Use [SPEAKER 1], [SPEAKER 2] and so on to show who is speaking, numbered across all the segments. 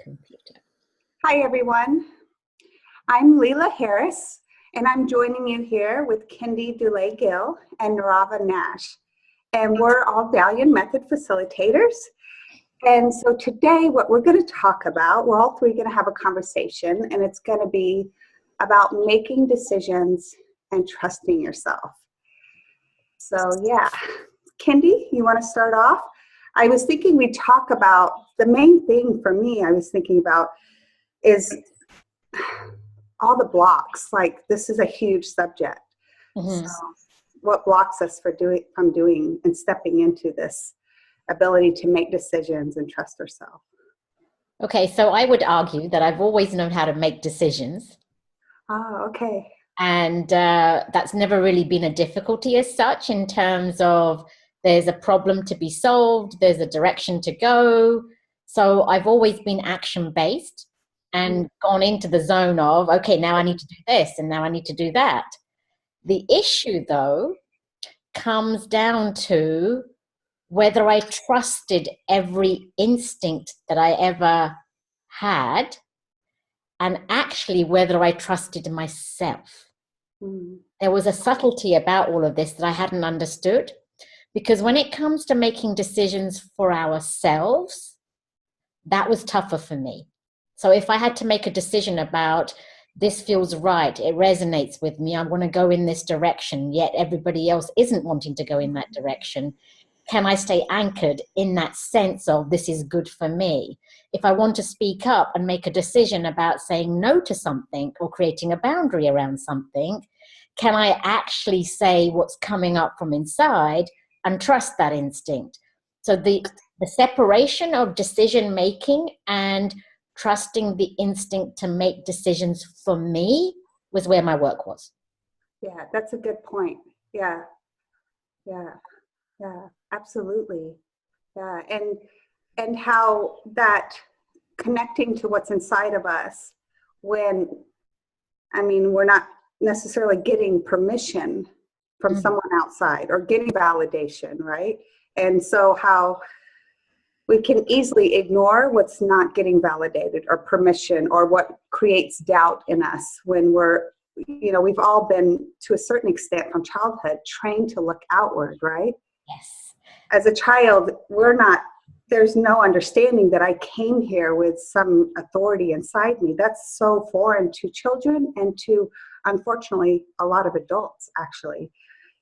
[SPEAKER 1] computer.
[SPEAKER 2] Hi, everyone. I'm Leela Harris, and I'm joining you here with Kindi Gill and Neerava Nash. And we're all Dalian Method facilitators. And so today, what we're going to talk about, we're all three going to have a conversation, and it's going to be about making decisions and trusting yourself. So yeah, Kindi, you want to start off? I was thinking we'd talk about, the main thing for me I was thinking about is all the blocks. Like, this is a huge subject.
[SPEAKER 1] Mm-hmm.
[SPEAKER 2] So what blocks us from doing and stepping into this ability to make decisions and trust ourselves?
[SPEAKER 1] Okay, so I would argue that I've always known how to make decisions.
[SPEAKER 2] Oh, okay.
[SPEAKER 1] And that's never really been a difficulty as such, in terms of there's a problem to be solved, there's a direction to go. So I've always been action-based and gone into the zone of, okay, now I need to do this and now I need to do that. The issue, though, comes down to whether I trusted every instinct that I ever had, and actually whether I trusted myself. There was a subtlety about all of this that I hadn't understood, because when it comes to making decisions for ourselves, that was tougher for me. So if I had to make a decision about, this feels right, it resonates with me, I want to go in this direction, yet everybody else isn't wanting to go in that direction, can I stay anchored in that sense of, this is good for me? If I want to speak up and make a decision about saying no to something or creating a boundary around something, can I actually say what's coming up from inside and trust that instinct? So the separation of decision making and trusting the instinct to make decisions for me was where my work was.
[SPEAKER 2] Yeah, that's a good point. Yeah, absolutely. Yeah, and how that connecting to what's inside of us, when, I mean, we're not necessarily getting permission from someone outside or getting validation, right? And so how we can easily ignore what's not getting validated or permission, or what creates doubt in us when we're, we've all been, to a certain extent from childhood, trained to look outward, right?
[SPEAKER 1] Yes.
[SPEAKER 2] As a child, there's no understanding that I came here with some authority inside me. That's so foreign to children and to, unfortunately, a lot of adults, actually,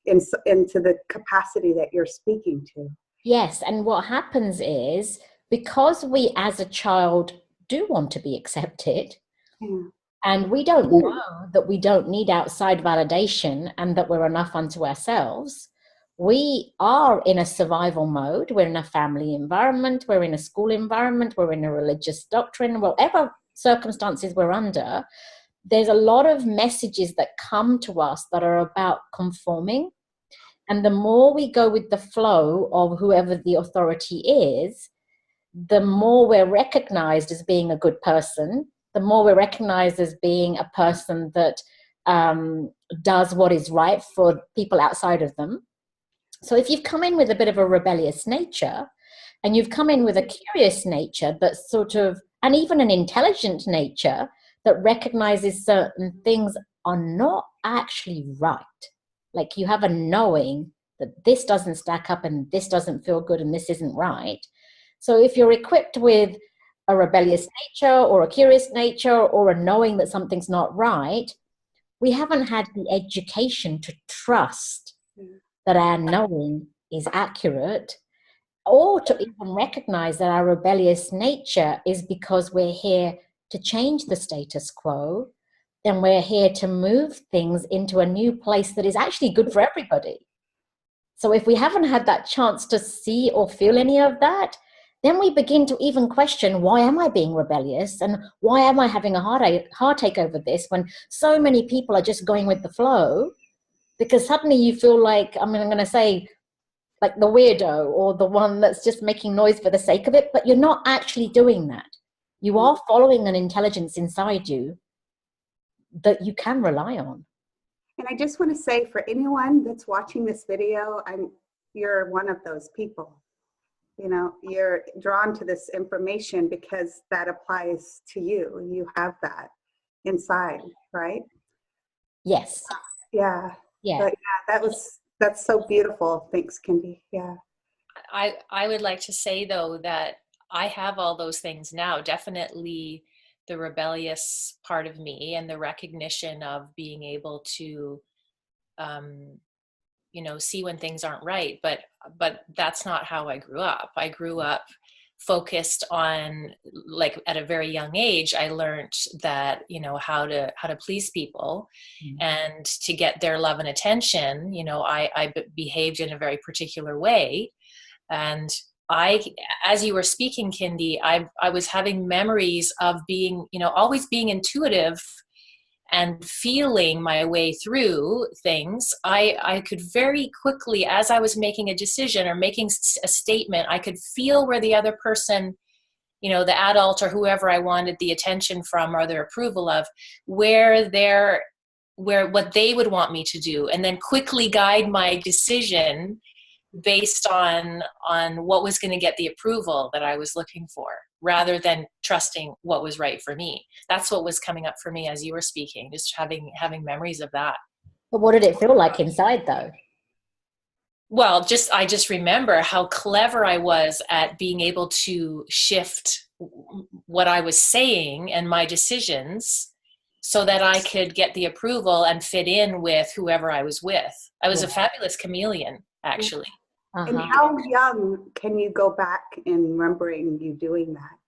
[SPEAKER 2] into the capacity that you're speaking to.
[SPEAKER 1] Yes, and what happens is, because we as a child do want to be accepted, and we don't know that we don't need outside validation and that we're enough unto ourselves, we are in a survival mode. We're in a family environment, we're in a school environment, we're in a religious doctrine, whatever circumstances we're under, there's a lot of messages that come to us that are about conforming. And the more we go with the flow of whoever the authority is, the more we're recognized as being a good person, the more we're recognized as being a person that does what is right for people outside of them. So if you've come in with a bit of a rebellious nature, and you've come in with a curious nature, but sort of, and even an intelligent nature that recognizes certain things are not actually right, like you have a knowing that this doesn't stack up and this doesn't feel good and this isn't right. So if you're equipped with a rebellious nature or a curious nature or a knowing that something's not right, we haven't had the education to trust that our knowing is accurate, or to even recognize that our rebellious nature is because we're here to change the status quo, and we're here to move things into a new place that is actually good for everybody. So if we haven't had that chance to see or feel any of that, then we begin to even question, why am I being rebellious? And why am I having a heartache over this, when so many people are just going with the flow? Because suddenly you feel like, I'm going to say, like the weirdo or the one that's just making noise for the sake of it, but you're not actually doing that. You are following an intelligence inside you that you can rely on.
[SPEAKER 2] And I just want to say, for anyone that's watching this video, you're one of those people. You know, you're drawn to this information because that applies to you. You have that inside, right?
[SPEAKER 1] Yes.
[SPEAKER 2] Yeah.
[SPEAKER 1] Yeah.
[SPEAKER 2] But yeah, that's so beautiful. Thanks, Kindi. Yeah.
[SPEAKER 3] I would like to say though that I have all those things now. Definitely the rebellious part of me and the recognition of being able to see when things aren't right, but that's not how I grew up. I grew up focused on, like, at a very young age I learned that how to please people, and to get their love and attention. I behaved in a very particular way, and as you were speaking, Kindi, I was having memories of being, always being intuitive and feeling my way through things. I could very quickly, as I was making a decision or making a statement, I could feel where the other person, the adult or whoever I wanted the attention from or their approval of, where what they would want me to do, and then quickly guide my decision based on what was going to get the approval that I was looking for, rather than trusting what was right for me. That's what was coming up for me as you were speaking, just having memories of that.
[SPEAKER 1] But what did it feel like inside though?
[SPEAKER 3] Well, I just remember how clever I was at being able to shift what I was saying and my decisions so that I could get the approval and fit in with whoever I was with. I was a fabulous chameleon, actually.
[SPEAKER 2] And how young can you go back in remembering you doing
[SPEAKER 3] that?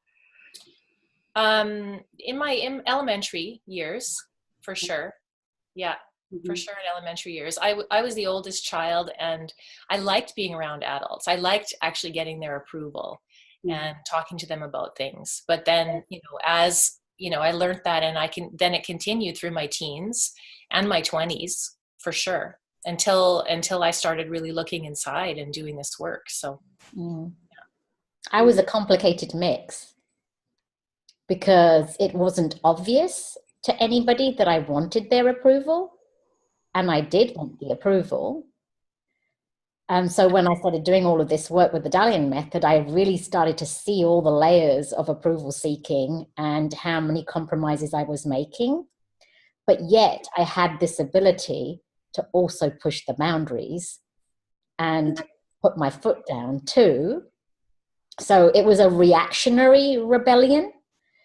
[SPEAKER 3] In elementary years, for sure. Yeah, for sure. In elementary years, I was the oldest child, and I liked being around adults. I liked actually getting their approval and talking to them about things. But then, as I learned that, and it continued through my teens and my 20s, for sure. Until I started really looking inside and doing this work. So
[SPEAKER 1] I was a complicated mix, because it wasn't obvious to anybody that I wanted their approval, and I did want the approval. And so when I started doing all of this work with the Dalian Method, I really started to see all the layers of approval seeking and how many compromises I was making. But yet I had this ability to also push the boundaries and put my foot down too. So it was a reactionary rebellion.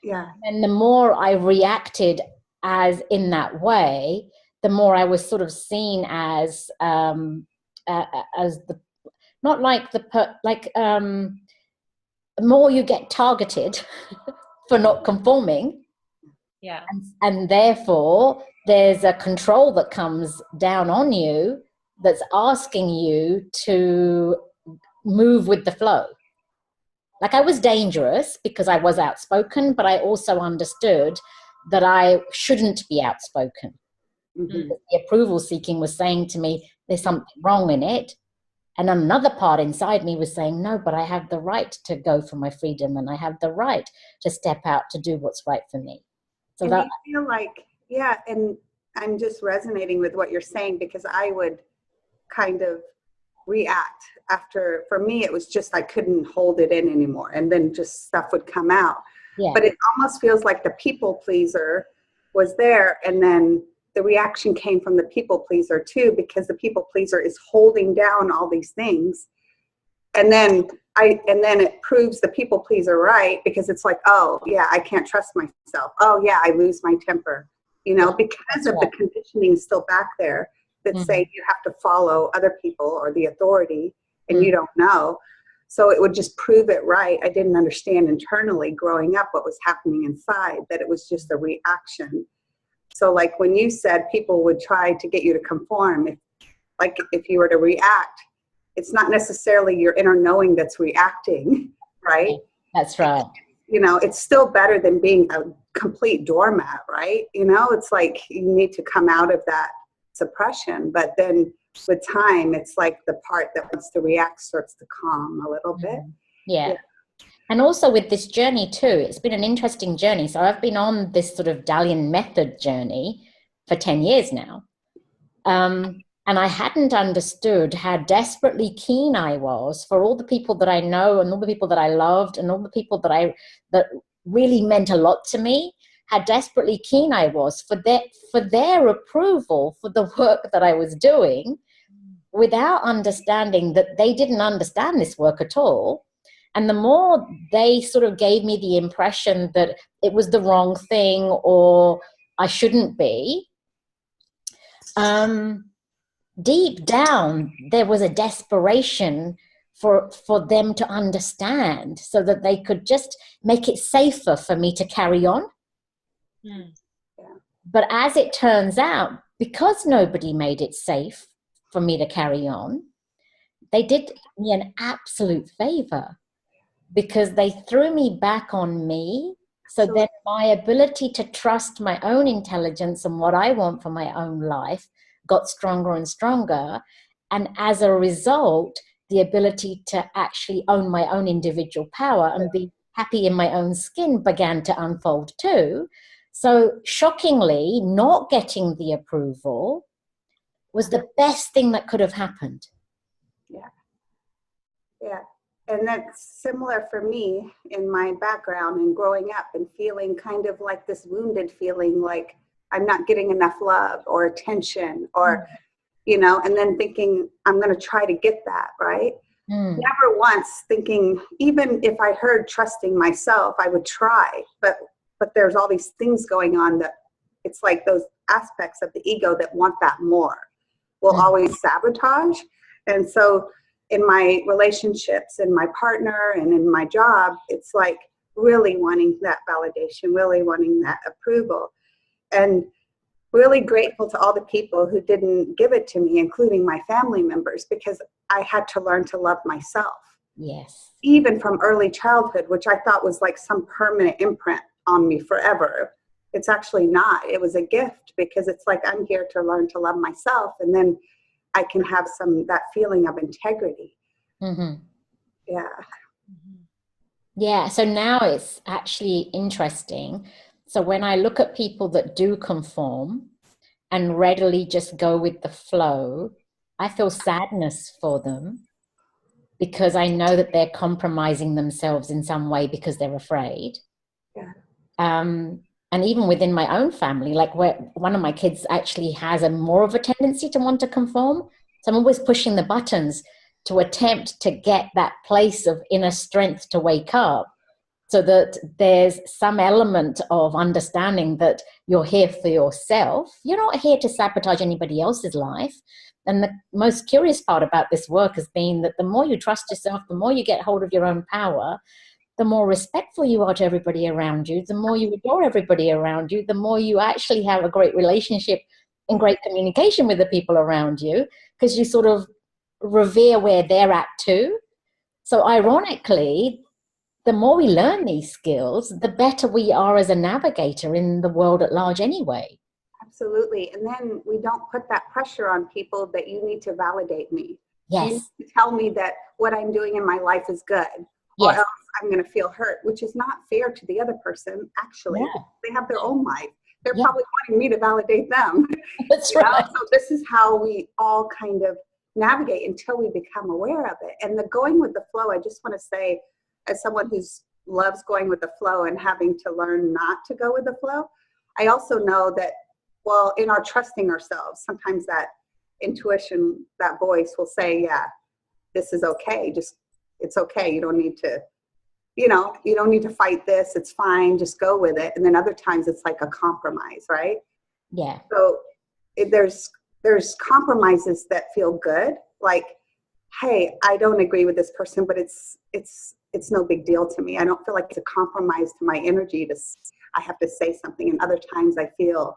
[SPEAKER 2] Yeah.
[SPEAKER 1] And the more I reacted as in that way, the more I was sort of seen as the, not like the more you get targeted for not conforming.
[SPEAKER 3] Yeah.
[SPEAKER 1] And therefore there's a control that comes down on you that's asking you to move with the flow. Like, I was dangerous because I was outspoken, but I also understood that I shouldn't be outspoken. The approval seeking was saying to me, there's something wrong in it. And another part inside me was saying, no, but I have the right to go for my freedom, and I have the right to step out to do what's right for me. So
[SPEAKER 2] and
[SPEAKER 1] that
[SPEAKER 2] I feel like, and I'm just resonating with what you're saying, because I would kind of react after. For me, it was just I couldn't hold it in anymore, and then just stuff would come out. But it almost feels like the people pleaser was there, and then the reaction came from the people pleaser too, because the people pleaser is holding down all these things, and then it proves the people pleaser right, because it's like, oh yeah, I can't trust myself. Oh yeah, I lose my temper, because of the conditioning still back there that say you have to follow other people or the authority, and you don't know. So it would just prove it right. I didn't understand internally growing up what was happening inside, that it was just a reaction. So like when you said people would try to get you to conform, if you were to react, it's not necessarily your inner knowing that's reacting, right?
[SPEAKER 1] That's right.
[SPEAKER 2] It's still better than being a complete doormat, right? It's like you need to come out of that suppression, but then with time, it's like the part that wants to react starts to calm a little bit.
[SPEAKER 1] Yeah. And also with this journey too, it's been an interesting journey. So I've been on this sort of Dalian Method journey for 10 years now. And And I hadn't understood how desperately keen I was for all the people that I know and all the people that I loved and all the people that really meant a lot to me, how desperately keen I was for their approval for the work that I was doing, without understanding that they didn't understand this work at all. And the more they sort of gave me the impression that it was the wrong thing or I shouldn't be, deep down, there was a desperation for them to understand so that they could just make it safer for me to carry on.
[SPEAKER 3] Mm.
[SPEAKER 1] But as it turns out, because nobody made it safe for me to carry on, they did me an absolute favor, because they threw me back on me. So then my ability to trust my own intelligence and what I want for my own life got stronger and stronger. And as a result, the ability to actually own my own individual power and be happy in my own skin began to unfold too. So shockingly, not getting the approval was the best thing that could have happened.
[SPEAKER 2] Yeah. Yeah. And that's similar for me in my background and growing up and feeling kind of like this wounded feeling, like I'm not getting enough love or attention or, you know, and then thinking I'm going to try to get that, right? Never once thinking, even if I heard trusting myself, I would try, but there's all these things going on that it's like those aspects of the ego that want that more will always sabotage. And so in my relationships and my partner and in my job, it's like really wanting that validation, really wanting that approval, and really grateful to all the people who didn't give it to me, including my family members, because I had to learn to love myself.
[SPEAKER 1] Yes.
[SPEAKER 2] Even from early childhood, which I thought was like some permanent imprint on me forever. It's actually not. It was a gift, because it's like I'm here to learn to love myself, and then I can have that feeling of integrity.
[SPEAKER 1] Mm-hmm.
[SPEAKER 2] Yeah.
[SPEAKER 1] Yeah. So now it's actually interesting. So when I look at people that do conform and readily just go with the flow, I feel sadness for them, because I know that they're compromising themselves in some way because they're afraid.
[SPEAKER 2] Yeah.
[SPEAKER 1] And even within my own family, like where one of my kids actually has more of a tendency to want to conform. So I'm always pushing the buttons to attempt to get that place of inner strength to wake up, so that there's some element of understanding that you're here for yourself. You're not here to sabotage anybody else's life. And the most curious part about this work has been that the more you trust yourself, the more you get hold of your own power, the more respectful you are to everybody around you, the more you adore everybody around you, the more you actually have a great relationship and great communication with the people around you, because you sort of revere where they're at too. So ironically, the more we learn these skills, the better we are as a navigator in the world at large anyway.
[SPEAKER 2] Absolutely. And then we don't put that pressure on people that you need to validate me.
[SPEAKER 1] Yes.
[SPEAKER 2] You need to tell me that what I'm doing in my life is good. Or else I'm going to feel hurt, which is not fair to the other person, actually. Yeah. They have their own life. They're probably wanting me to validate them.
[SPEAKER 1] That's right.
[SPEAKER 2] So this is how we all kind of navigate until we become aware of it. And the going with the flow, I just want to say, as someone who loves going with the flow and having to learn not to go with the flow, I also know that, well, in our trusting ourselves, sometimes that intuition, that voice will say, yeah, this is okay. It's okay. You don't need to, you don't need to fight this. It's fine. Just go with it. And then other times it's like a compromise, right?
[SPEAKER 1] Yeah.
[SPEAKER 2] So there's compromises that feel good. Like, hey, I don't agree with this person, but it's no big deal to me. I don't feel like it's a compromise to my energy I have to say something. And other times I feel,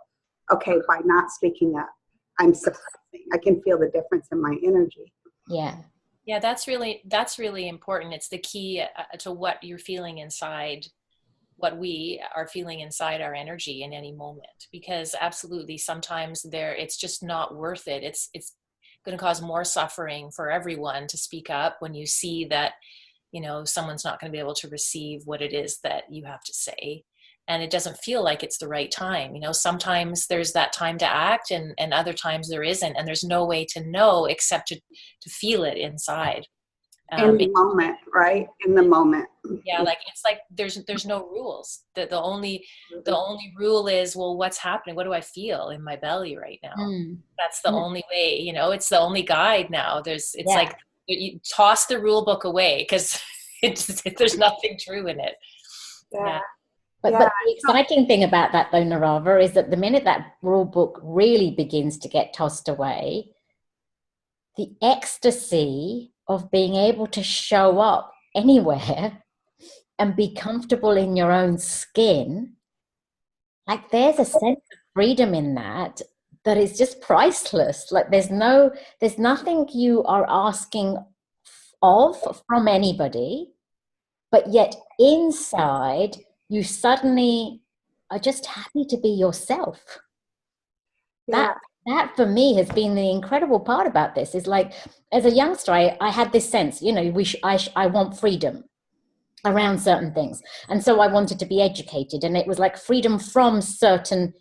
[SPEAKER 2] okay, by not speaking up, I'm suppressing. I can feel the difference in my energy.
[SPEAKER 1] Yeah.
[SPEAKER 3] Yeah, that's really important. It's the key to what you're feeling inside, what we are feeling inside our energy in any moment. Because absolutely, sometimes it's just not worth it. It's going to cause more suffering for everyone to speak up when you see that, someone's not going to be able to receive what it is that you have to say. and it doesn't feel like it's the right time. Sometimes there's that time to act, and other times there isn't, and there's no way to know except to feel it inside.
[SPEAKER 2] In the moment, right? In the moment.
[SPEAKER 3] Yeah, like it's like there's no rules. The only rule is, well, what's happening? What do I feel in my belly right now? That's the only way. It's the only guide now. Like you toss the rule book away, because there's nothing true in it. Yeah.
[SPEAKER 1] But the exciting thing about that, though, Neerava, is that the minute that rule book really begins to get tossed away, the ecstasy of being able to show up anywhere and be comfortable in your own skin, like there's a sense of freedom in that is just priceless. Like there's nothing you are asking of from anybody, but yet inside you suddenly are just happy to be yourself. That for me has been the incredible part about this. Is like, as a youngster, I had this sense, I want freedom around certain things, and so I wanted to be educated, and it was like freedom from certain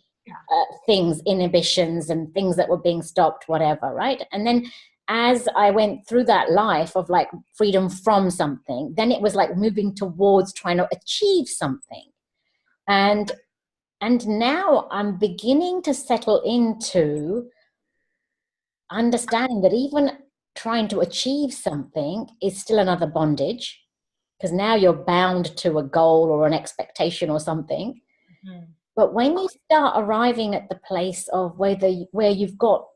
[SPEAKER 1] things, inhibitions and things that were being stopped, whatever, right? And then as I went through that life of like freedom from something, then it was like moving towards trying to achieve something. And now I'm beginning to settle into understanding that even trying to achieve something is still another bondage, because now you're bound to a goal or an expectation or something. But when you start arriving at the place of where you've got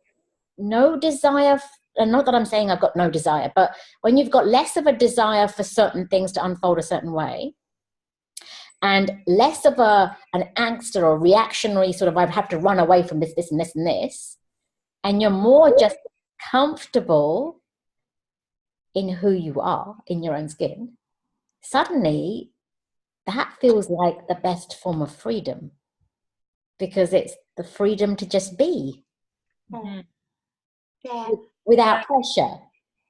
[SPEAKER 1] no desire, and not that I'm saying I've got no desire, but when you've got less of a desire for certain things to unfold a certain way, and less of an angst or reactionary sort of, I have to run away from this, this, and this, and this, and you're more just comfortable in who you are, in your own skin, suddenly that feels like the best form of freedom, because it's the freedom to just be without pressure.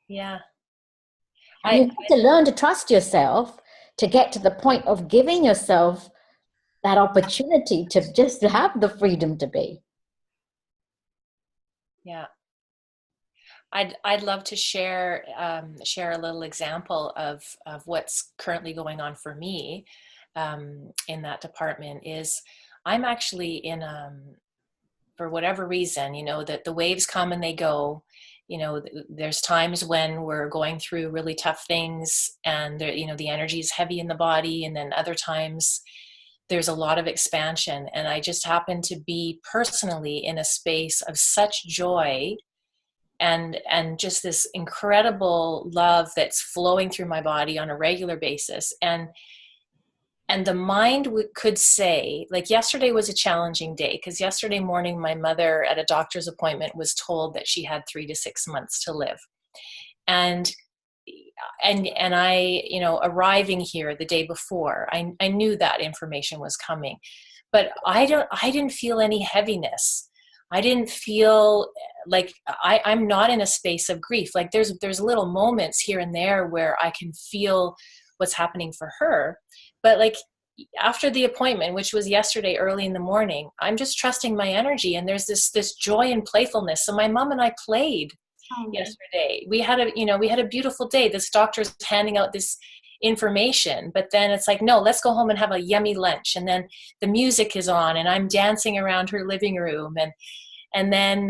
[SPEAKER 3] Yeah.
[SPEAKER 1] And you have to learn to trust yourself to get to the point of giving yourself that opportunity to just have the freedom to be.
[SPEAKER 3] Yeah. I'd love to share a little example of what's currently going on for me in that department. Is I'm actually in for whatever reason, that the waves come and they go. There's times when we're going through really tough things, and the energy is heavy in the body, and then other times there's a lot of expansion. And I just happen to be personally in a space of such joy and just this incredible love that's flowing through my body on a regular basis. And the mind could say, like, yesterday was a challenging day, because yesterday morning my mother at a doctor's appointment was told that she had 3 to 6 months to live. And I, arriving here the day before, I knew that information was coming, but I didn't feel any heaviness. I didn't feel like I'm not in a space of grief. Like there's little moments here and there where I can feel what's happening for her. But like after the appointment, which was yesterday early in the morning, I'm just trusting my energy, and there's this joy and playfulness. So my mom and I played yesterday. We had a beautiful day. This doctor's handing out this information, but then it's like, no, let's go home and have a yummy lunch. And then the music is on, and I'm dancing around her living room, and then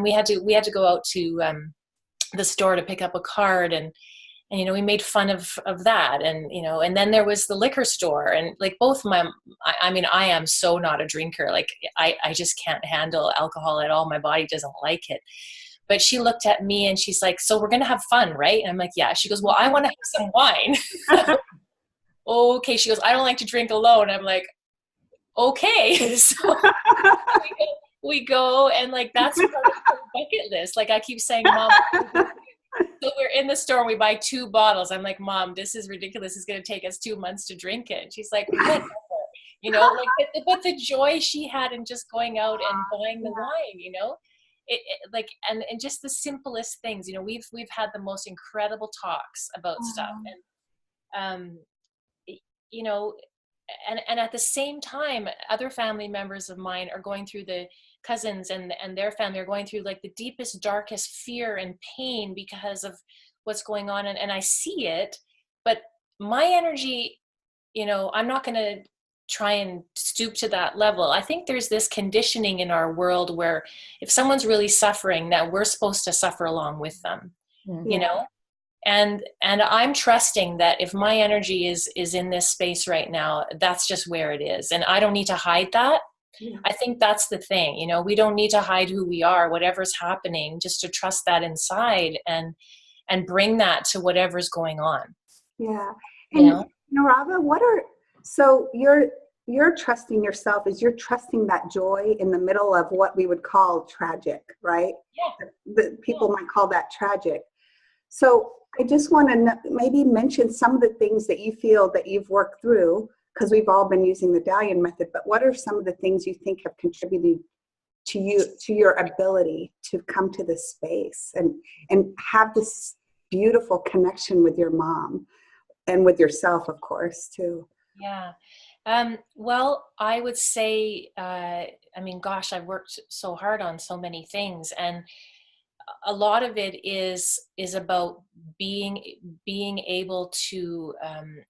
[SPEAKER 3] we had to go out to the store to pick up a card, and we made fun of that, and then there was the liquor store, and like both I am so not a drinker. Like I just can't handle alcohol at all. My body doesn't like it. But she looked at me and she's like, so we're going to have fun, right? And I'm like, yeah. She goes, well, I want to have some wine. Okay. She goes, I don't like to drink alone. I'm like, okay. So we go, and like, that's part of the bucket list. Like I keep saying, Mom, so we're in the store and we buy 2 bottles. I'm like, Mom, this is ridiculous. It's going to take us 2 months to drink it. And she's like, whatever. But the joy she had in just going out and buying the wine, like, and just the simplest things, we've had the most incredible talks about stuff, and and at the same time, other family members of mine are going through, the cousins and their family are going through like the deepest, darkest fear and pain because of what's going on. And I see it, but my energy, you know, I'm not going to try and stoop to that level. I think there's this conditioning in our world where if someone's really suffering, that we're supposed to suffer along with them, you know? And I'm trusting that if my energy is in this space right now, that's just where it is. And I don't need to hide that. Yeah. I think that's the thing, you know, we don't need to hide who we are, whatever's happening, just to trust that inside and bring that to whatever's going on.
[SPEAKER 2] Yeah. And you know? Neerava, so you're trusting yourself is you're trusting that joy in the middle of what we would call tragic, right?
[SPEAKER 3] Yeah.
[SPEAKER 2] The people might call that tragic. So I just want to maybe mention some of the things that you feel that you've worked through, because we've all been using the Dalian method, but what are some of the things you think have contributed to your ability to come to this space and have this beautiful connection with your mom and with yourself, of course, too?
[SPEAKER 3] Yeah. Well, I would say, I mean, gosh, I've worked so hard on so many things, and a lot of it is about being able to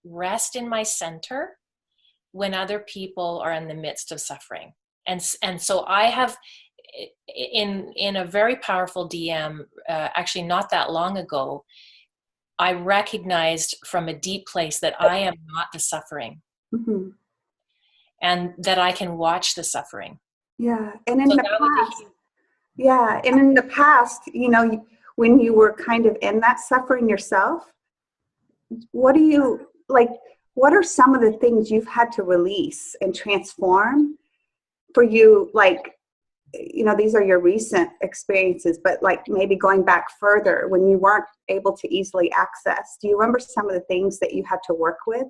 [SPEAKER 3] rest in my center when other people are in the midst of suffering. And so I have, in a very powerful DM, actually not that long ago, I recognized from a deep place that I am not the suffering. Mm-hmm. And that I can watch the suffering.
[SPEAKER 2] Yeah. And in the past, you know, when you were kind of in that suffering yourself, what are some of the things you've had to release and transform for you? Like, you know, these are your recent experiences, but like maybe going back further when you weren't able to easily access, do you remember some of the things that you had to work with?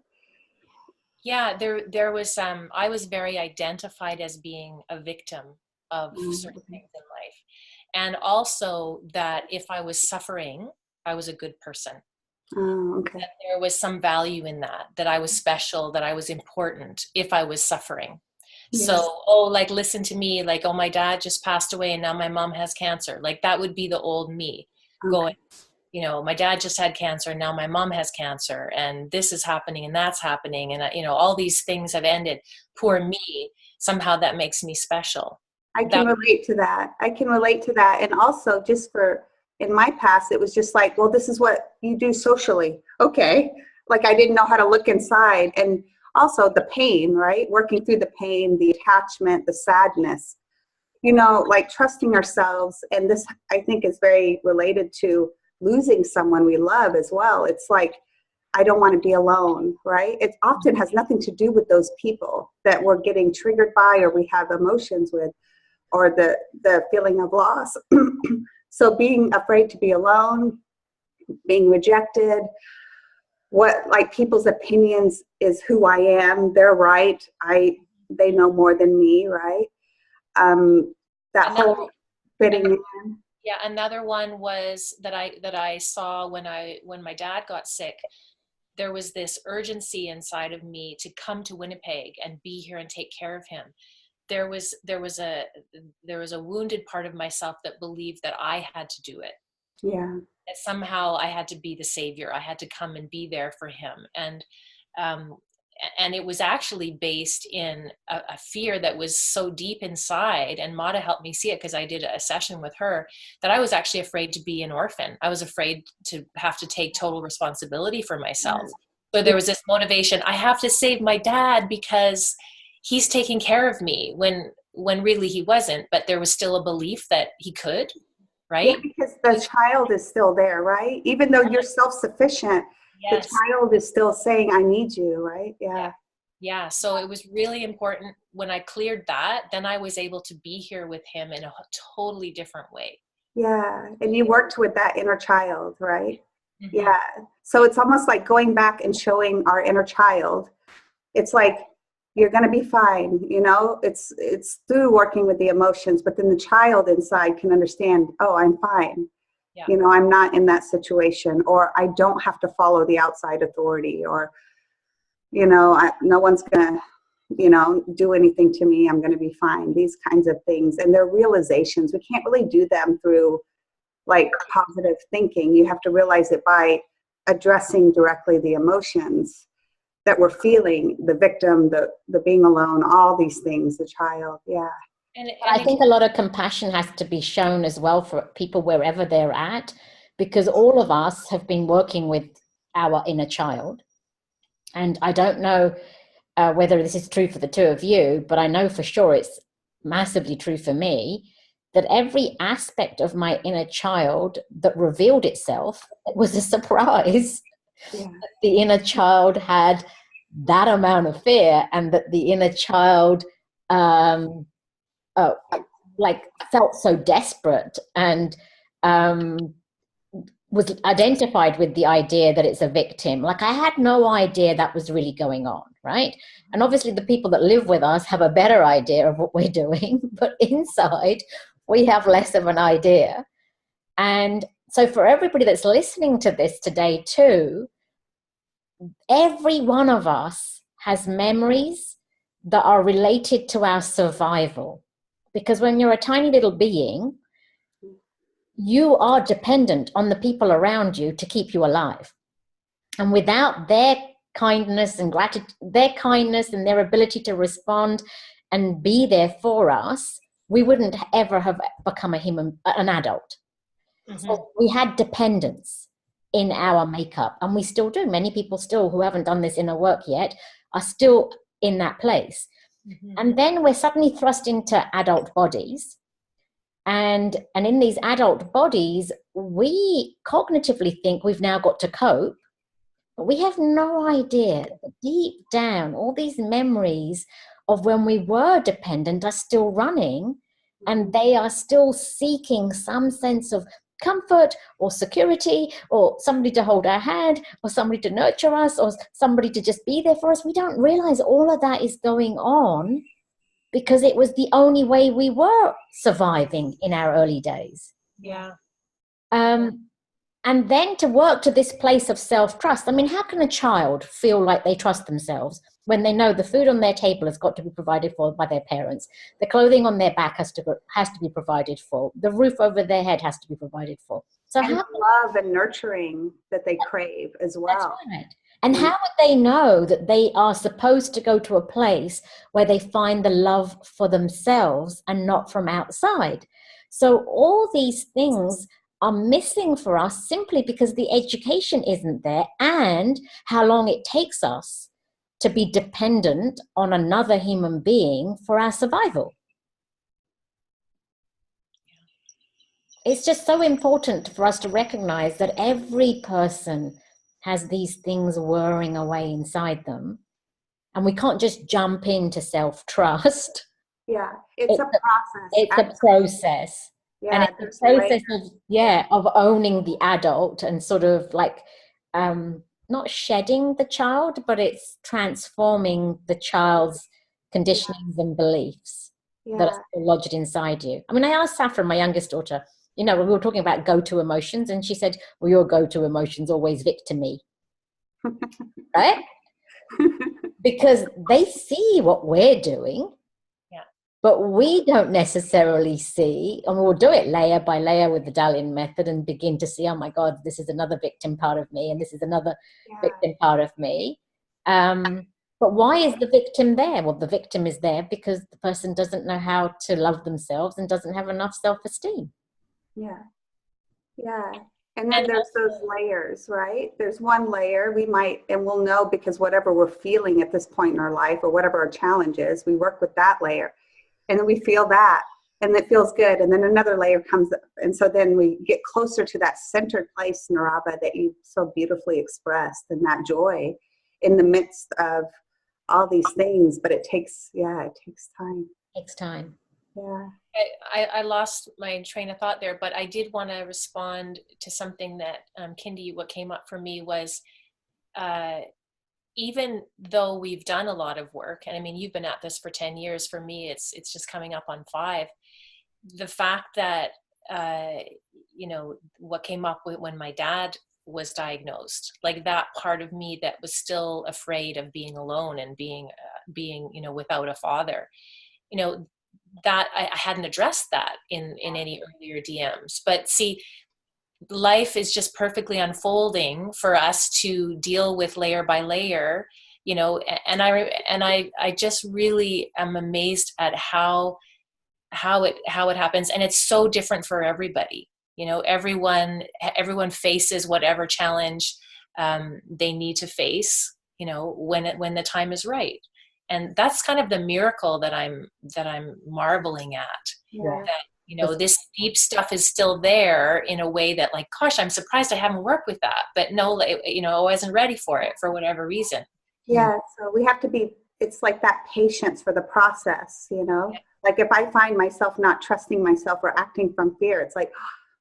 [SPEAKER 3] Yeah, there was, I was very identified as being a victim of certain things in life. And also that if I was suffering, I was a good person.
[SPEAKER 2] Oh, okay.
[SPEAKER 3] That there was some value in that I was special, that I was important if I was suffering. Yes. So, like, listen to me, like, oh, my dad just passed away and now my mom has cancer. Like, that would be the old me going, you know, my dad just had cancer and now my mom has cancer and this is happening and that's happening. And, you know, all these things have ended. Poor me. Somehow that makes me special.
[SPEAKER 2] I can relate to that. And also just in my past, it was just like, well, this is what you do socially. Okay. Like I didn't know how to look inside. And also the pain, right? Working through the pain, the attachment, the sadness, you know, like trusting ourselves. And this, I think, is very related to losing someone we love as well. It's like, I don't want to be alone, right? It often has nothing to do with those people that we're getting triggered by or we have emotions with, or the feeling of loss. So being afraid to be alone, being rejected, people's opinions is who I am. They're right. They know more than me, right? Whole fitting in.
[SPEAKER 3] Yeah, another one was that I saw when my dad got sick. There was this urgency inside of me to come to Winnipeg and be here and take care of him. There was a wounded part of myself that believed that I had to do it.
[SPEAKER 2] Yeah.
[SPEAKER 3] That somehow I had to be the savior. I had to come and be there for him. And it was actually based in a fear that was so deep inside. And Mata helped me see it because I did a session with her, that I was actually afraid to be an orphan. I was afraid to have to take total responsibility for myself. So there was this motivation. I have to save my dad because he's taking care of me, when really he wasn't, but there was still a belief that he could, right?
[SPEAKER 2] Yeah, because the child is still there, right? Even though you're self-sufficient, yes. The child is still saying, I need you, right?
[SPEAKER 3] Yeah. So it was really important when I cleared that, then I was able to be here with him in a totally different way.
[SPEAKER 2] Yeah. And you worked with that inner child, right? Mm-hmm. Yeah. So it's almost like going back and showing our inner child. It's like, you're going to be fine. You know, it's through working with the emotions, but then the child inside can understand, oh, I'm fine. Yeah. You know, I'm not in that situation, or I don't have to follow the outside authority, or no one's going to, do anything to me. I'm going to be fine. These kinds of things. And they're realizations. We can't really do them through like positive thinking. You have to realize it by addressing directly the emotions that we're feeling, the victim, the being alone, all these things, the child. Yeah.
[SPEAKER 1] And I think a lot of compassion has to be shown as well for people wherever they're at, because all of us have been working with our inner child. And I don't know whether this is true for the two of you, but I know for sure it's massively true for me, that every aspect of my inner child that revealed itself, it was a surprise. Yeah. The inner child had that amount of fear, and that the inner child felt so desperate, and was identified with the idea that it's a victim. Like, I had no idea that was really going on, right? And obviously the people that live with us have a better idea of what we're doing, but inside we have less of an idea. And so for everybody that's listening to this today too, every one of us has memories that are related to our survival. Because when you're a tiny little being, you are dependent on the people around you to keep you alive. And without their kindness and gratitude, their kindness and their ability to respond and be there for us, we wouldn't ever have become an adult. Mm-hmm. So we had dependence in our makeup, and we still do. Many people still, who haven't done this inner work yet, are still in that place. Mm-hmm. And then we're suddenly thrust into adult bodies. And in these adult bodies, we cognitively think we've now got to cope, but we have no idea that deep down, all these memories of when we were dependent are still running, and they are still seeking some sense of comfort or security, or somebody to hold our hand, or somebody to nurture us, or somebody to just be there for us. We don't realize all of that is going on because it was the only way we were surviving in our early days.
[SPEAKER 3] Yeah.
[SPEAKER 1] And then to work to this place of self-trust. I mean, how can a child feel like they trust themselves when they know the food on their table has got to be provided for by their parents, the clothing on their back has to be provided for, the roof over their head has to be provided for? So
[SPEAKER 2] and love and nurturing that they crave as well.
[SPEAKER 1] That's right. And how would they know that they are supposed to go to a place where they find the love for themselves and not from outside? So all these things are missing for us simply because the education isn't there, and how long it takes us to be dependent on another human being for our survival. It's just so important for us to recognize that every person has these things whirring away inside them, and we can't just jump into self-trust.
[SPEAKER 2] Yeah, it's a process.
[SPEAKER 1] It's a process. Yeah, and it's a process of owning the adult and sort of like not shedding the child, but it's transforming the child's conditionings and beliefs that are still lodged inside you. I mean, I asked Saffron, my youngest daughter, we were talking about go-to emotions, and she said, well, your go-to emotion's always victim-y. Right? Because they see what we're doing, but we don't necessarily see, and we'll do it layer by layer with the Dalian Method and begin to see, oh my God, this is another victim part of me, and this is another victim part of me. But why is the victim there? Well, the victim is there because the person doesn't know how to love themselves and doesn't have enough self-esteem.
[SPEAKER 2] Yeah. And then there's those layers, right? There's one layer we'll know because whatever we're feeling at this point in our life, or whatever our challenge is, we work with that layer. And then we feel that, and it feels good. And then another layer comes up. And so then we get closer to that centered place, Neerava, that you so beautifully expressed, and that joy in the midst of all these things. But it takes time.
[SPEAKER 1] It takes time.
[SPEAKER 2] Yeah.
[SPEAKER 3] I lost my train of thought there, but I did want to respond to something that Kindi, what came up for me was, even though we've done a lot of work, and I mean, you've been at this for 10 years, for me, it's just coming up on 5. The fact that, what came up when my dad was diagnosed, like that part of me that was still afraid of being alone and being without a father, that I hadn't addressed that in any earlier DMs. But see, life is just perfectly unfolding for us to deal with layer by layer, and I just really am amazed at how it happens. And it's so different for everybody. Everyone faces whatever challenge they need to face, when the time is right. And that's kind of the miracle that I'm marveling at.
[SPEAKER 2] Yeah.
[SPEAKER 3] That, this deep stuff is still there in a way that, like, gosh, I'm surprised I haven't worked with that. But no, I wasn't ready for it for whatever reason.
[SPEAKER 2] Yeah. So we have to be, it's like that patience for the process, Like if I find myself not trusting myself or acting from fear, it's like,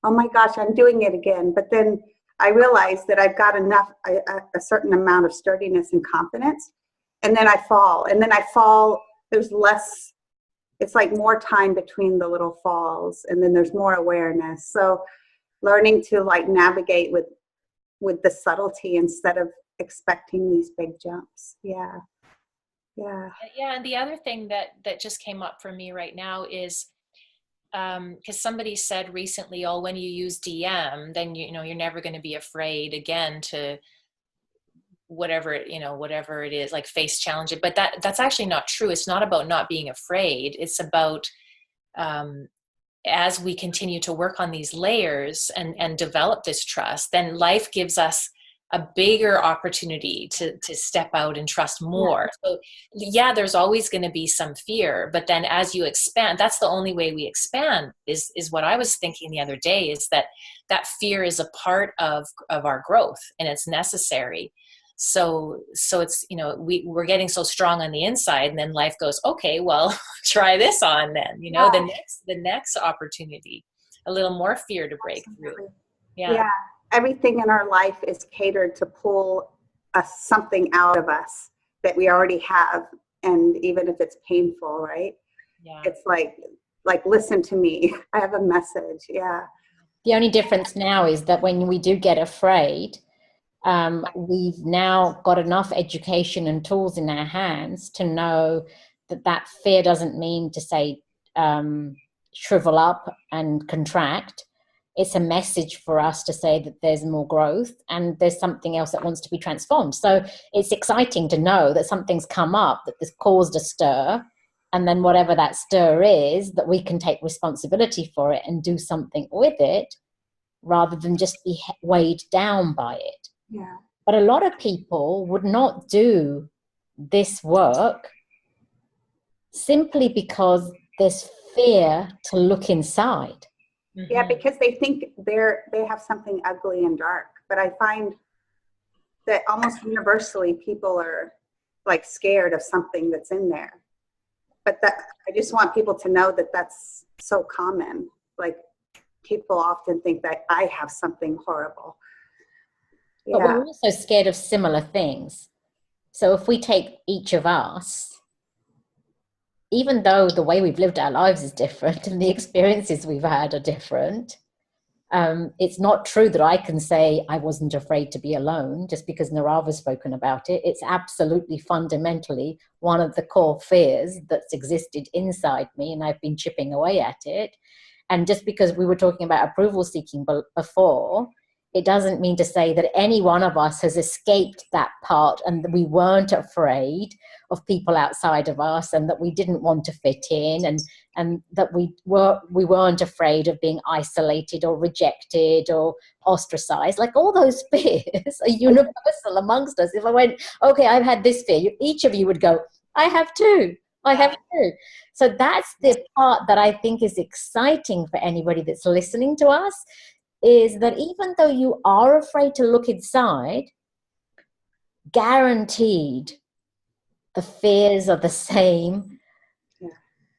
[SPEAKER 2] oh my gosh, I'm doing it again. But then I realize that I've got enough, a certain amount of sturdiness and confidence. And then I fall. There's less, it's like more time between the little falls. And then there's more awareness. So learning to like navigate with the subtlety instead of expecting these big jumps. Yeah.
[SPEAKER 3] And the other thing that just came up for me right now is, because somebody said recently, when you use DM, then you're never going to be afraid again to whatever it is, like face challenge it. But that's actually not true. It's not about not being afraid. It's about as we continue to work on these layers and develop this trust, then life gives us a bigger opportunity to step out and trust more. So there's always going to be some fear, but then as you expand, that's the only way we expand is what I was thinking the other day, is that fear is a part of our growth and it's necessary. So it's, we're getting so strong on the inside, and then life goes, okay, well, try this on then, the next opportunity, a little more fear to break through. Yeah.
[SPEAKER 2] Everything in our life is catered to pull something out of us that we already have. And even if it's painful, right? Yeah. It's like, listen to me. I have a message. Yeah.
[SPEAKER 1] The only difference now is that when we do get afraid, we've now got enough education and tools in our hands to know that fear doesn't mean to say shrivel up and contract. It's a message for us to say that there's more growth and there's something else that wants to be transformed. So it's exciting to know that something's come up that has caused a stir, and then whatever that stir is, that we can take responsibility for it and do something with it rather than just be weighed down by it.
[SPEAKER 2] Yeah.
[SPEAKER 1] But a lot of people would not do this work simply because there's fear to look inside.
[SPEAKER 2] Yeah, because they think they have something ugly and dark. But I find that almost universally people are like scared of something that's in there. But I just want people to know that that's so common. Like people often think that I have something horrible.
[SPEAKER 1] Yeah. But we're also scared of similar things. So if we take each of us, even though the way we've lived our lives is different and the experiences we've had are different, it's not true that I can say I wasn't afraid to be alone just because Neerava's spoken about it. It's absolutely fundamentally one of the core fears that's existed inside me, and I've been chipping away at it. And just because we were talking about approval seeking before, it doesn't mean to say that any one of us has escaped that part and that we weren't afraid of people outside of us and that we didn't want to fit in and that we weren't afraid of being isolated or rejected or ostracized. Like all those fears are universal amongst us. If I went, okay, I've had this fear, each of you would go, I have too. I have too. So that's the part that I think is exciting for anybody that's listening to us, is that even though you are afraid to look inside, guaranteed the fears are the same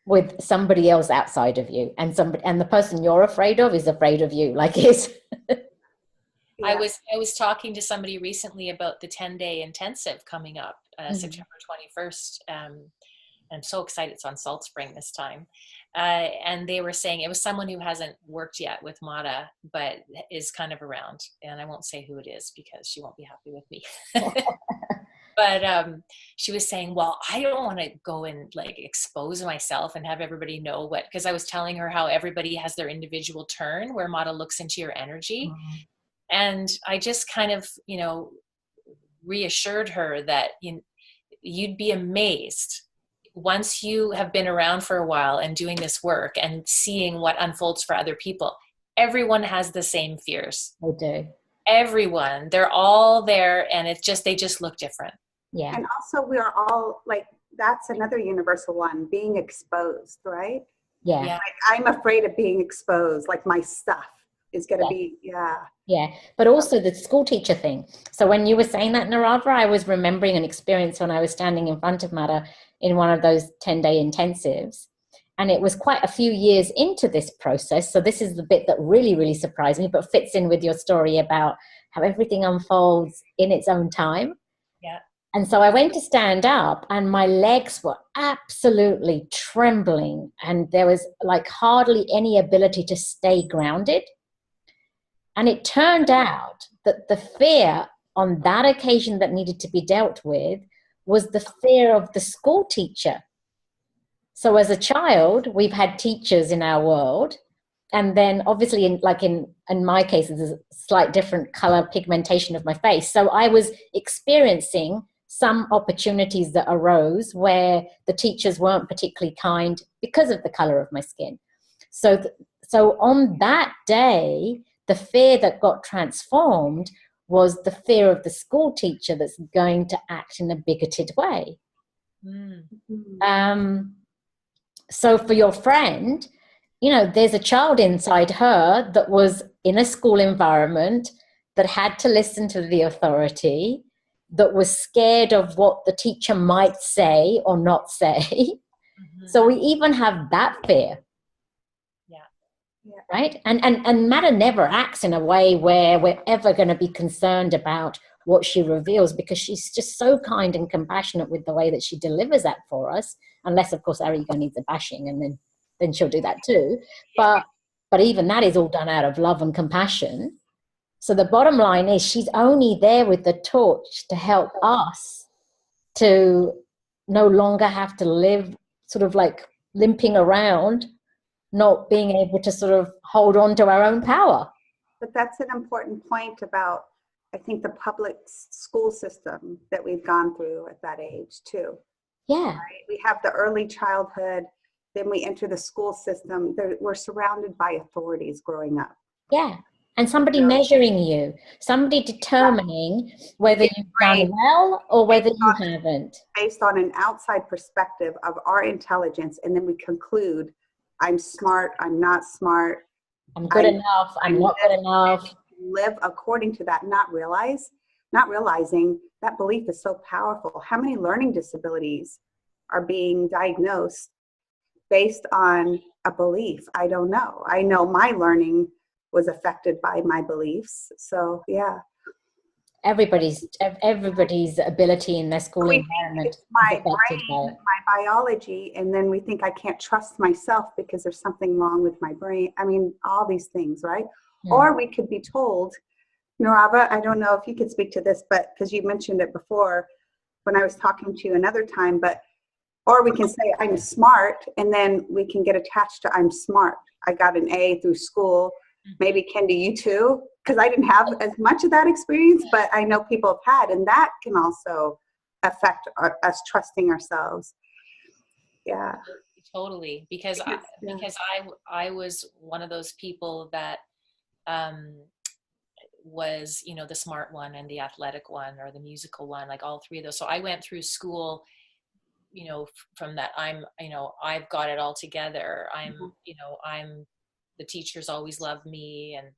[SPEAKER 1] with somebody else outside of you, and the person you're afraid of is afraid of you. Like it's
[SPEAKER 3] I was talking to somebody recently about the 10-day intensive coming up, September 21st. I'm so excited it's on Salt Spring this time. And they were saying it was someone who hasn't worked yet with Mata, but is kind of around. And I won't say who it is because she won't be happy with me. But she was saying, well, I don't want to go and like expose myself and have everybody know what, because I was telling her how everybody has their individual turn where Mata looks into your energy. Mm-hmm. And I just kind of, reassured her that you'd be amazed once you have been around for a while and doing this work and seeing what unfolds for other people. Everyone has the same fears.
[SPEAKER 1] They do.
[SPEAKER 3] Everyone, they're all there, and it's just, they just look different.
[SPEAKER 1] Yeah.
[SPEAKER 2] And also we are all like, that's another universal one, being exposed, right?
[SPEAKER 1] Yeah.
[SPEAKER 2] Like, I'm afraid of being exposed, like my stuff is going to be,
[SPEAKER 1] Yeah, but also the school teacher thing. So when you were saying that, Neerava, I was remembering an experience when I was standing in front of Mata in one of those 10-day intensives. And it was quite a few years into this process. So this is the bit that really, really surprised me, but fits in with your story about how everything unfolds in its own time.
[SPEAKER 3] Yeah.
[SPEAKER 1] And so I went to stand up and my legs were absolutely trembling. And there was like hardly any ability to stay grounded. And it turned out that the fear on that occasion that needed to be dealt with was the fear of the school teacher. So as a child, we've had teachers in our world. And then obviously in my case, there's a slight different color pigmentation of my face. So I was experiencing some opportunities that arose where the teachers weren't particularly kind because of the color of my skin. So on that day, the fear that got transformed was the fear of the school teacher that's going to act in a bigoted way. Mm-hmm. So for your friend, there's a child inside her that was in a school environment that had to listen to the authority, that was scared of what the teacher might say or not say. Mm-hmm. So we even have that fear. Yeah. Right? And Mata never acts in a way where we're ever going to be concerned about what she reveals, because she's just so kind and compassionate with the way that she delivers that for us, unless of course our ego needs a bashing, and then she'll do that too. But even that is all done out of love and compassion. So the bottom line is she's only there with the torch to help us to no longer have to live sort of like limping around, not being able to sort of hold on to our own power.
[SPEAKER 2] But that's an important point about, I think, the public school system that we've gone through at that age too.
[SPEAKER 1] Yeah.
[SPEAKER 2] Right? We have the early childhood, then we enter the school system. We're surrounded by authorities growing up.
[SPEAKER 1] Yeah. And somebody measuring you, somebody determining whether you've done well or whether you haven't.
[SPEAKER 2] Based on an outside perspective of our intelligence, and then we conclude, I'm smart, I'm not smart.
[SPEAKER 1] I'm good enough, I'm not good enough.
[SPEAKER 2] Live according to that, not realizing that belief is so powerful. How many learning disabilities are being diagnosed based on a belief? I don't know. I know my learning was affected by my beliefs. So yeah.
[SPEAKER 1] Everybody's ability in their school environment is affected by it.
[SPEAKER 2] My biology, and then we think I can't trust myself because there's something wrong with my brain. I mean, all these things, right? Yeah. Or we could be told, Neerava, I don't know if you could speak to this, but because you mentioned it before when I was talking to you another time, or we can say I'm smart, and then we can get attached to I'm smart. I got an A through school. Maybe Kindi, you too, because I didn't have as much of that experience, but I know people have had, and that can also affect us trusting ourselves. Yeah,
[SPEAKER 3] totally. Because I was one of those people that was, the smart one and the athletic one or the musical one, like all three of those. So I went through school, from that I've got it all together. I'm the teachers always loved me, and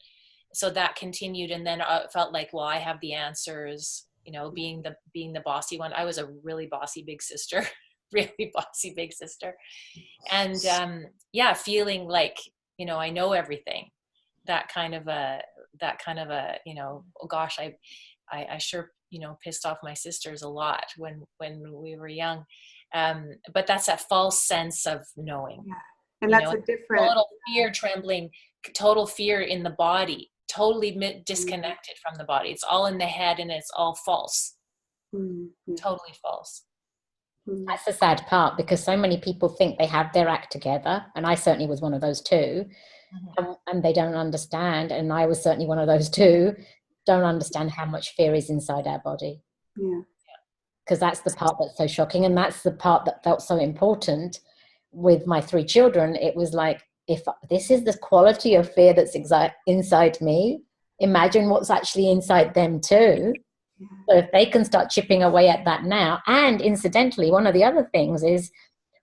[SPEAKER 3] so that continued. And then I felt like, well, I have the answers, being the bossy one. I was a really bossy big sister, really bossy big sister, and feeling like I know everything. That kind of a oh gosh, I sure pissed off my sisters a lot when we were young. But that's that false sense of knowing.
[SPEAKER 2] Yeah. And that's a different
[SPEAKER 3] total fear, trembling, total fear in the body, totally disconnected from the body. It's all in the head, and it's all false. Totally false.
[SPEAKER 1] That's the sad part, because so many people think they have their act together, and I certainly was one of those too. And they don't understand, and I was certainly one of those too, don't understand how much fear is inside our body. Because that's the part that's so shocking, and that's the part that felt so important with my 3 children. It was like, if this is the quality of fear that's inside me, imagine what's actually inside them too. So if they can start chipping away at that now. And incidentally, one of the other things is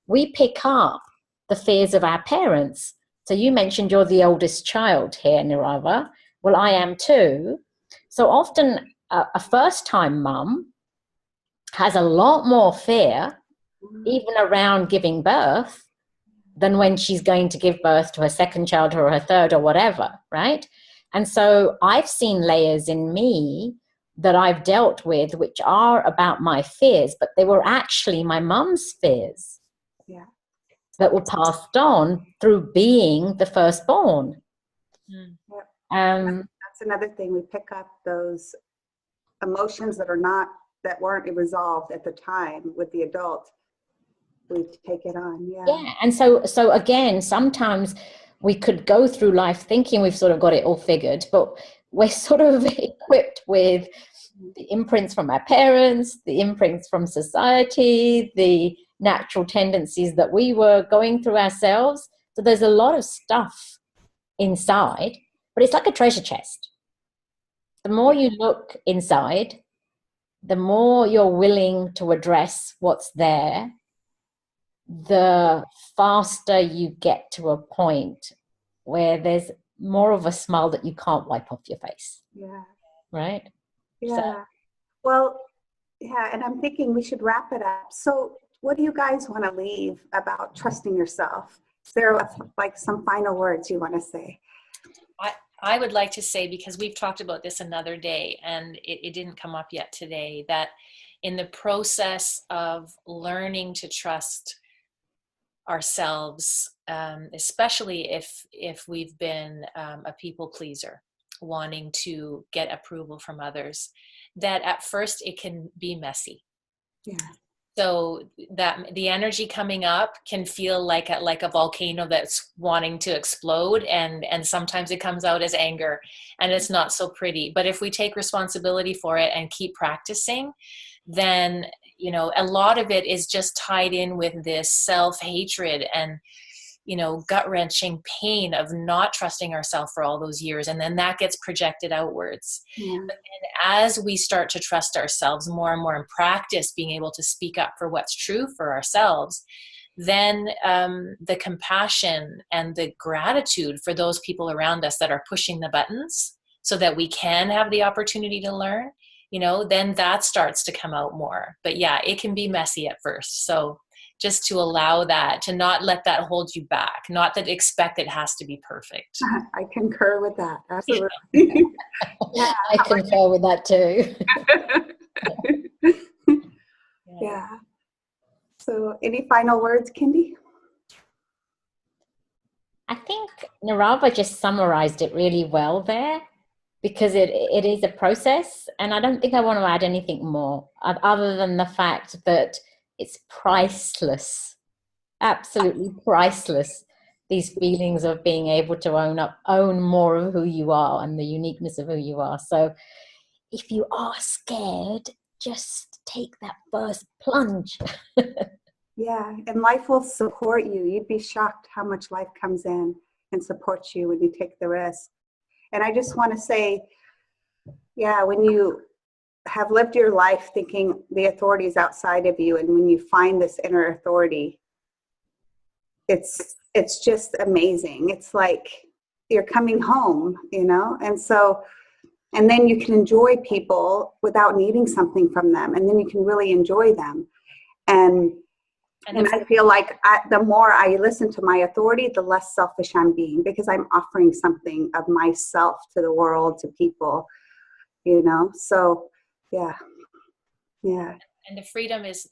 [SPEAKER 1] we pick up the fears of our parents. So you mentioned you're the oldest child here, Neerava. Well, I am too. So often a first-time mum has a lot more fear, even around giving birth, than when she's going to give birth to her second child or her third or whatever, right? And so I've seen layers in me that I've dealt with, which are about my fears, but they were actually my mum's fears that were passed on through being the firstborn.
[SPEAKER 2] That's another thing. We pick up those emotions that weren't resolved at the time with the adult. We take it on.
[SPEAKER 1] And so again, sometimes we could go through life thinking we've sort of got it all figured, but we're sort of equipped with the imprints from our parents, the imprints from society, the natural tendencies that we were going through ourselves. So there's a lot of stuff inside, but it's like a treasure chest. The more you look inside, the more you're willing to address what's there, the faster you get to a point where there's more of a smile that you can't wipe off your face. Right?
[SPEAKER 2] Well, and I'm thinking we should wrap it up. So what do you guys want to leave about trusting yourself? Is there like some final words you want to say?
[SPEAKER 3] I would like to say, because we've talked about this another day and it didn't come up yet today, that in the process of learning to trust ourselves, especially if we've been a people pleaser, wanting to get approval from others, that at first it can be messy. So that the energy coming up can feel like a volcano that's wanting to explode, and sometimes it comes out as anger, and it's not so pretty. But if we take responsibility for it and keep practicing, then a lot of it is just tied in with this self-hatred and gut-wrenching pain of not trusting ourselves for all those years, and then that gets projected outwards. But then as we start to trust ourselves more and more and practice being able to speak up for what's true for ourselves, then the compassion and the gratitude for those people around us that are pushing the buttons so that we can have the opportunity to learn, then that starts to come out more. But it can be messy at first. So just to allow that, to not let that hold you back, not that expect it has to be perfect.
[SPEAKER 2] I concur with that. Absolutely.
[SPEAKER 1] I concur with that too.
[SPEAKER 2] So any final words, Kindi?
[SPEAKER 1] I think Neerava just summarized it really well there, because it is a process, and I don't think I want to add anything more other than the fact that it's priceless, absolutely priceless, these feelings of being able to own more of who you are and the uniqueness of who you are. So if you are scared, just take that first plunge.
[SPEAKER 2] And life will support you. You'd be shocked how much life comes in and supports you when you take the risk. And I just want to say, when you have lived your life thinking the authority is outside of you, and when you find this inner authority, it's just amazing. It's like you're coming home, and then you can enjoy people without needing something from them, and then you can really enjoy them. And I feel like the more I listen to my authority, the less selfish I'm being, because I'm offering something of myself to the world, to people, so. And
[SPEAKER 3] the freedom is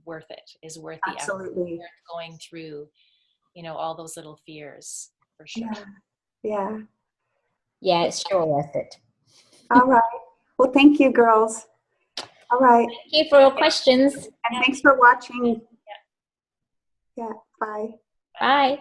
[SPEAKER 3] worth it, is worth the effort,
[SPEAKER 2] Absolutely.
[SPEAKER 3] worth going through, you know, all those little fears, for sure.
[SPEAKER 2] Yeah.
[SPEAKER 1] Yeah, it's sure worth it.
[SPEAKER 2] All right. Well, thank you, girls. All right.
[SPEAKER 1] Thank you for your questions.
[SPEAKER 2] And thanks for watching. Yeah. Bye.
[SPEAKER 1] Bye.